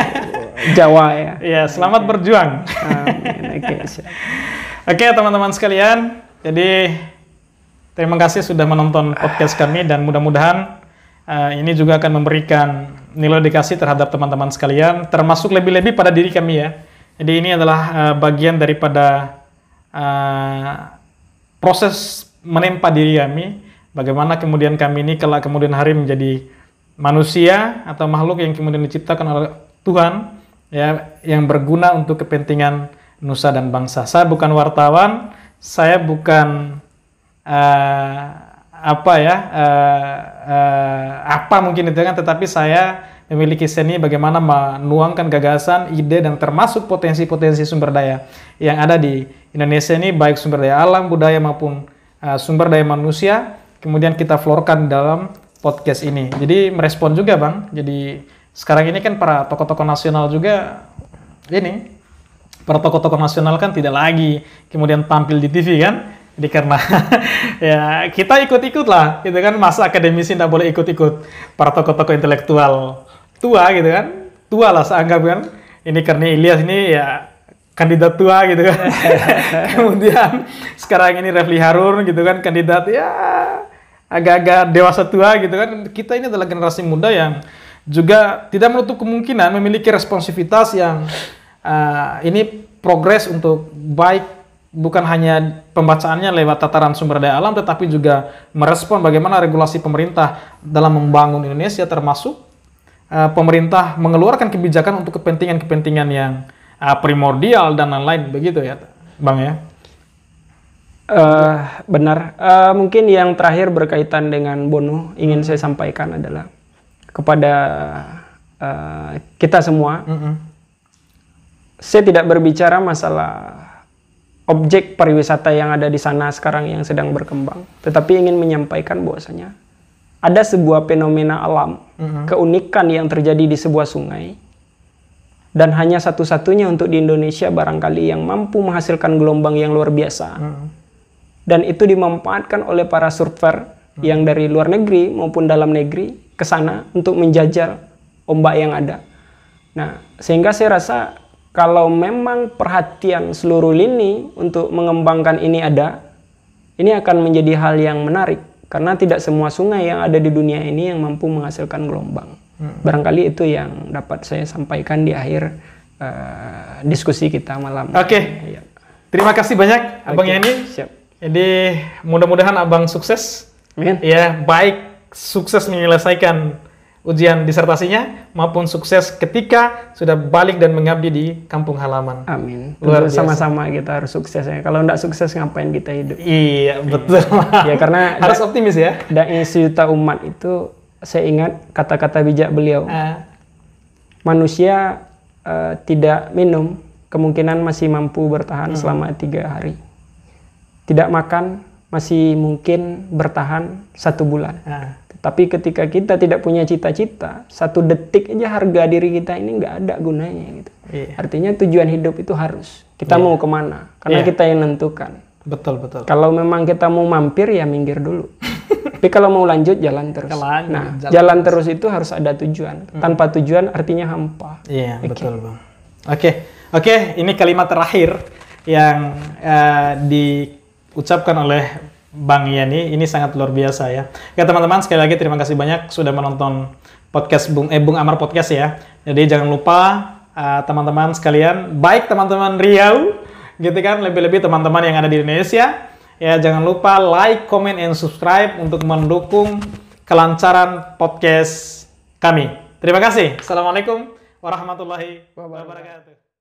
Jawa ya. Ya, selamat berjuang. Amin. Oke, siap. Oke, teman-teman sekalian. Jadi terima kasih sudah menonton podcast kami, dan mudah-mudahan ini juga akan memberikan nilai edukasi terhadap teman-teman sekalian, termasuk lebih-lebih pada diri kami ya. Jadi ini adalah bagian daripada proses menempa diri kami, bagaimana kemudian kami ini kelak kemudian hari menjadi manusia atau makhluk yang kemudian diciptakan oleh Tuhan, ya, yang berguna untuk kepentingan nusa dan bangsa. Saya bukan wartawan, saya bukan apa mungkin itu kan, tetapi saya memiliki seni bagaimana menuangkan gagasan, ide, dan termasuk potensi-potensi sumber daya yang ada di Indonesia ini, baik sumber daya alam, budaya, maupun sumber daya manusia, kemudian kita florkan dalam podcast ini. Jadi merespon juga Bang, jadi sekarang ini kan para tokoh-tokoh nasional juga para tokoh-tokoh nasional kan tidak lagi kemudian tampil di TV kan. Jadi karena ya kita ikut-ikut lah gitu kan, masa akademisi tidak boleh ikut-ikut para tokoh-tokoh intelektual tua gitu kan, tua lah saya anggap kan. Ini karena Ilyas ini ya kandidat tua gitu kan. Kemudian sekarang ini Refli Harun gitu kan, kandidat ya agak-agak dewasa tua gitu kan. Kita ini adalah generasi muda yang juga tidak menutup kemungkinan memiliki responsivitas yang ini progres untuk baik bukan hanya pembacaannya lewat tataran sumber daya alam, tetapi juga merespon bagaimana regulasi pemerintah dalam membangun Indonesia, termasuk pemerintah mengeluarkan kebijakan untuk kepentingan-kepentingan yang primordial dan lain-lain, begitu ya, Bang ya? Benar. Mungkin yang terakhir berkaitan dengan Bono ingin saya sampaikan adalah kepada kita semua. Saya tidak berbicara masalah objek pariwisata yang ada di sana sekarang yang sedang berkembang, tetapi ingin menyampaikan bahwasanya ada sebuah fenomena alam, keunikan yang terjadi di sebuah sungai, dan hanya satu-satunya untuk di Indonesia barangkali yang mampu menghasilkan gelombang yang luar biasa. Dan itu dimanfaatkan oleh para surfer yang dari luar negeri maupun dalam negeri ke sana untuk menjajal ombak yang ada. Nah, sehingga saya rasa kalau memang perhatian seluruh lini untuk mengembangkan ini ada, ini akan menjadi hal yang menarik. Karena tidak semua sungai yang ada di dunia ini yang mampu menghasilkan gelombang. Barangkali itu yang dapat saya sampaikan di akhir diskusi kita malam. Oke. Ya. Terima kasih banyak Abang Yani. Siap. Jadi mudah-mudahan Abang sukses. Amin. Ya, baik sukses menyelesaikan ujian disertasinya maupun sukses ketika sudah balik dan mengabdi di kampung halaman. Amin. Luar biasa. Sama-sama kita harus sukses ya. Kalau tidak sukses ngapain kita hidup? Iya, betul. Ya karena harus optimis ya. Dan Instituta Umat itu saya ingat kata-kata bijak beliau. Manusia tidak minum kemungkinan masih mampu bertahan selama 3 hari. Tidak makan masih mungkin bertahan 1 bulan. Tapi ketika kita tidak punya cita-cita, 1 detik aja harga diri kita ini nggak ada gunanya gitu. Artinya tujuan hidup itu harus kita mau kemana, karena kita yang nentukan. Betul, betul. Kalau memang kita mau mampir ya minggir dulu. Tapi kalau mau lanjut jalan terus. Jalan terus itu harus ada tujuan. Tanpa tujuan artinya hampa. Iya, betul Bang. Oke, ini kalimat terakhir yang diucapkan oleh Bang Yani, ini sangat luar biasa ya. Ya teman-teman, sekali lagi terima kasih banyak sudah menonton podcast Bung Amar Podcast ya. Jadi jangan lupa teman-teman sekalian, baik teman-teman Riau, gitu kan, lebih-lebih teman-teman yang ada di Indonesia, ya jangan lupa like, comment, and subscribe untuk mendukung kelancaran podcast kami. Terima kasih. Assalamualaikum warahmatullahi wabarakatuh.